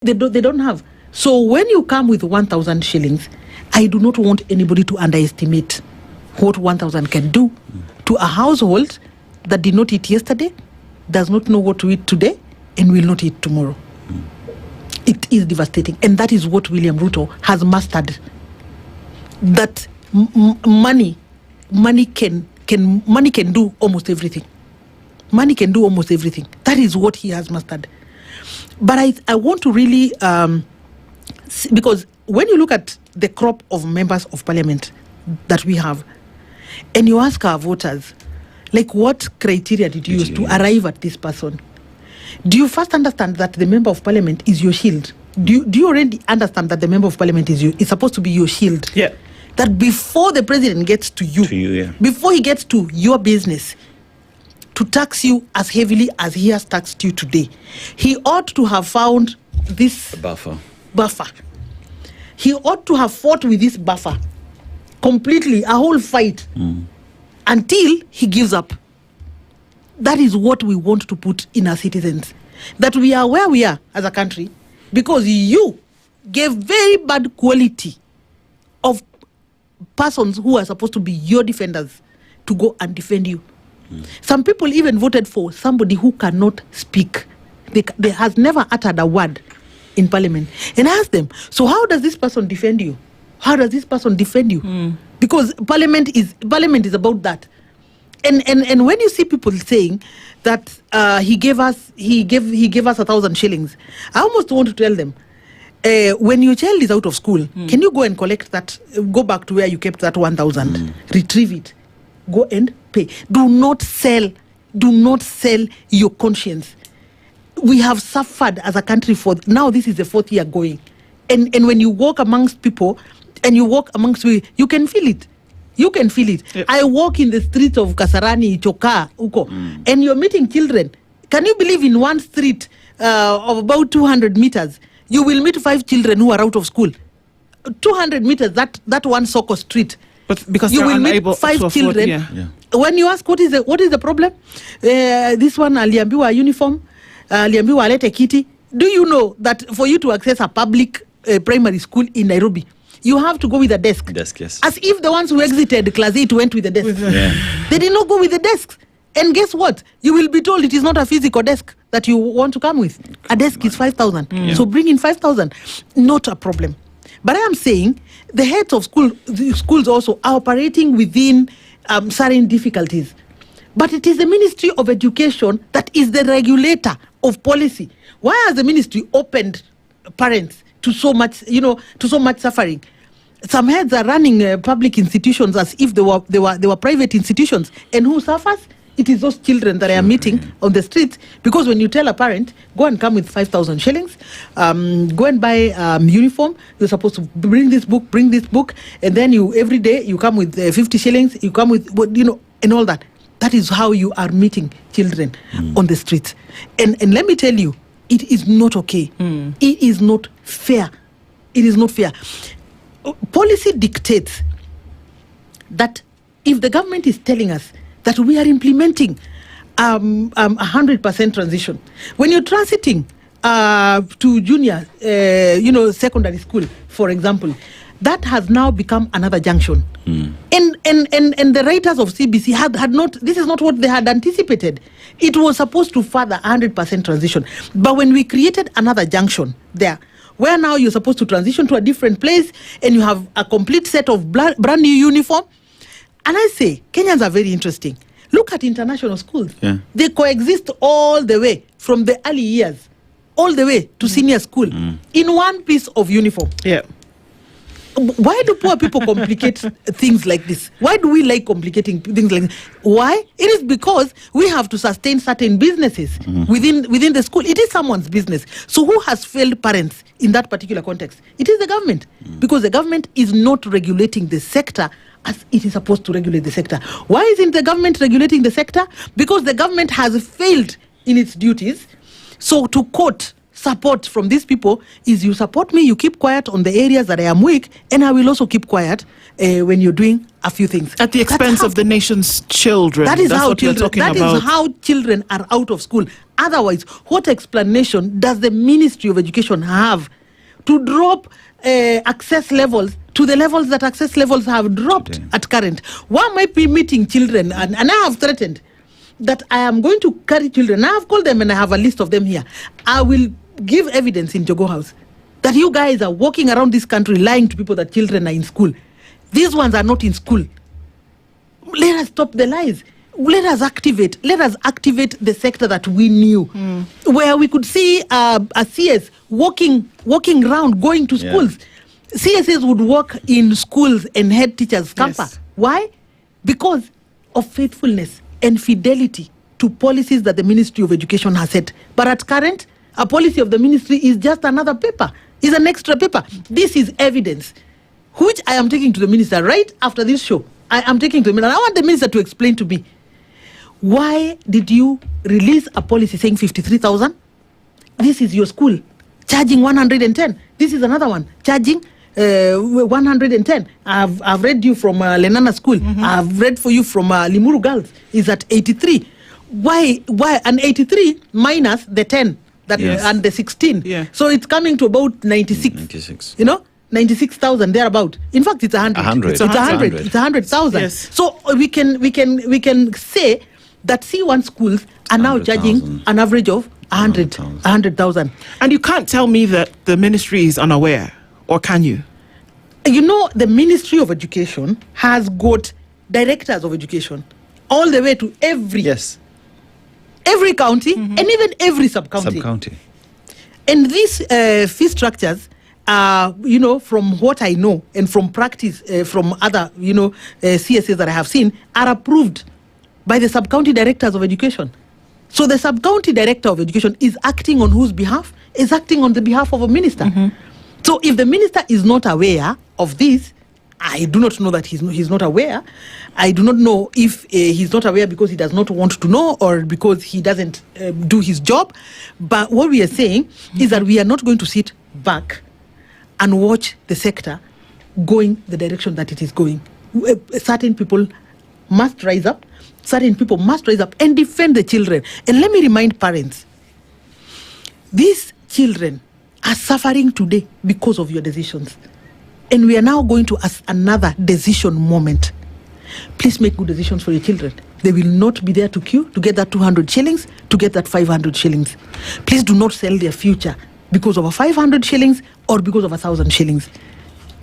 They don't have. So when you come with 1,000 shillings, I do not want anybody to underestimate what 1,000 can do to a household that did not eat yesterday, does not know what to eat today, and will not eat tomorrow. It is devastating, and that is what William Ruto has mastered. That money can do almost everything. Money can do almost everything. That is what he has mastered. But I want to really, because when you look at the crop of members of parliament that we have, and you ask our voters, like, what criteria did you use to arrive at this person? Do you first understand that the member of parliament is your shield? Do you already understand that the member of parliament is supposed to be your shield? Yeah. That before the president gets to you, before he gets to your business, to tax you as heavily as he has taxed you today, he ought to have found this buffer. He ought to have fought with this buffer completely, a whole fight, until he gives up. That is what we want to put in our citizens. That we are where we are as a country because you gave very bad quality of persons who are supposed to be your defenders to go and defend you. Some people even voted for somebody who cannot speak. They has never uttered a word in parliament. And I asked them, so how does this person defend you? How does this person defend you? Because parliament is about that. And when you see people saying that he gave us 1,000 shillings, I almost want to tell them, when your child is out of school, can you go and collect that, go back to where you kept that 1,000, retrieve it, go and pay. Do not sell your conscience. We have suffered as a country now this is the 4th year going. And when you walk amongst people and you walk amongst people, you can feel it. You can feel it. Yep. I walk in the streets of Kasarani, Choka, Ouko, and you're meeting children. Can you believe in one street of about 200 meters, you will meet 5 children who are out of school? 200 meters, that one Soko street. But because you will meet 5 children. When you ask what is the problem, this one aliambiwa uniform, aliambiwa alete kiti. Do you know that for you to access a public primary school in Nairobi, you have to go with a desk? Yes. As if the ones who exited class 8 went with the desk. They did not go with the desks. And guess what? You will be told it is not a physical desk that you want to come with. A desk is 5,000. So bring in 5,000. Not a problem. But I am saying the heads of schools also are operating within certain difficulties. But it is the Ministry of Education that is the regulator of policy. Why has the ministry opened parents to so much suffering? Some heads are running public institutions as if they were private institutions. And who suffers? It is those children that I am meeting on the streets. Because when you tell a parent, go and come with 5,000 shillings, go and buy uniform, you're supposed to bring this book, and then every day you come with 50 shillings, you come with, and all that. That is how you are meeting children on the streets. And let me tell you, it is not okay. It is not fair. It is not fair. Policy dictates that if the government is telling us that we are implementing 100% transition, when you're transiting to junior, secondary school, for example, that has now become another junction. And the writers of CBC had not, this is not what they had anticipated. It was supposed to further 100% transition. But when we created another junction there, where now you're supposed to transition to a different place and you have a complete set of brand new uniform. And I say, Kenyans are very interesting. Look at international schools. They coexist all the way from the early years, all the way to senior school in one piece of uniform. Why do poor people complicate things like this? Why do we like complicating things like this? Why? It is because we have to sustain certain businesses within the school. It is someone's business. So who has failed parents in that particular context? It is the government. Because the government is not regulating the sector as it is supposed to regulate the sector. Why isn't the government regulating the sector? Because the government has failed in its duties. So to quote support from these people is, you support me, you keep quiet on the areas that I am weak, and I will also keep quiet when you're doing a few things. At the expense of the nation's children. That is That's how what children, you're talking that about. is how children are out of school. otherwise, what explanation does the Ministry of Education have to drop access levels to the levels that access levels have dropped today at current? Why might be meeting children, and I have threatened that I am going to carry children. I have called them and I have a list of them here. I will give evidence in Jogo House that you guys are walking around this country lying to people that children are in school. These ones are not in school. Let us stop the lies. Let us activate the sector that we knew, where we could see a CS walking around, going to schools. CSs would walk in schools and head teachers' camper. Yes. Why? Because of faithfulness and fidelity to policies that the Ministry of Education has set. But at current, a policy of the ministry is just another paper, is an extra paper. This is evidence, which I am taking to the minister right after this show. I am taking to the minister. I want the minister to explain to me, why did you release a policy saying 53,000? This is your school, charging 110. This is another one, charging 110. I've read you from Lenana School. I've read for you from Limuru Girls is at 83. Why? And 83 minus the 10 that and the 16. Yeah. So it's coming to about 96. 96. 96,000 thereabout. In fact, it's 100. It's 100. It's 100,000. Yes. So we can say that C1 schools are now charging an average of 100,000. And you can't tell me that the ministry is unaware, or can you? The Ministry of Education has got directors of education all the way to every county and even every sub-county. And these fee structures, from what I know and from practice from other, CSAs that I have seen, are approved by the sub-county directors of education. So the sub-county director of education is acting on whose behalf? Is acting on the behalf of a minister. So if the minister is not aware of this, I do not know that he's not aware. I do not know if he's not aware because he does not want to know or because he doesn't do his job. But what we are saying is that we are not going to sit back and watch the sector going the direction that it is going. Certain people must rise up. Certain people must rise up and defend the children. And let me remind parents, these children are suffering today because of your decisions. And we are now going to another decision moment. Please make good decisions for your children. They will not be there to queue to get that 200 shillings, to get that 500 shillings. Please do not sell their future because of a 500 shillings or because of 1,000 shillings.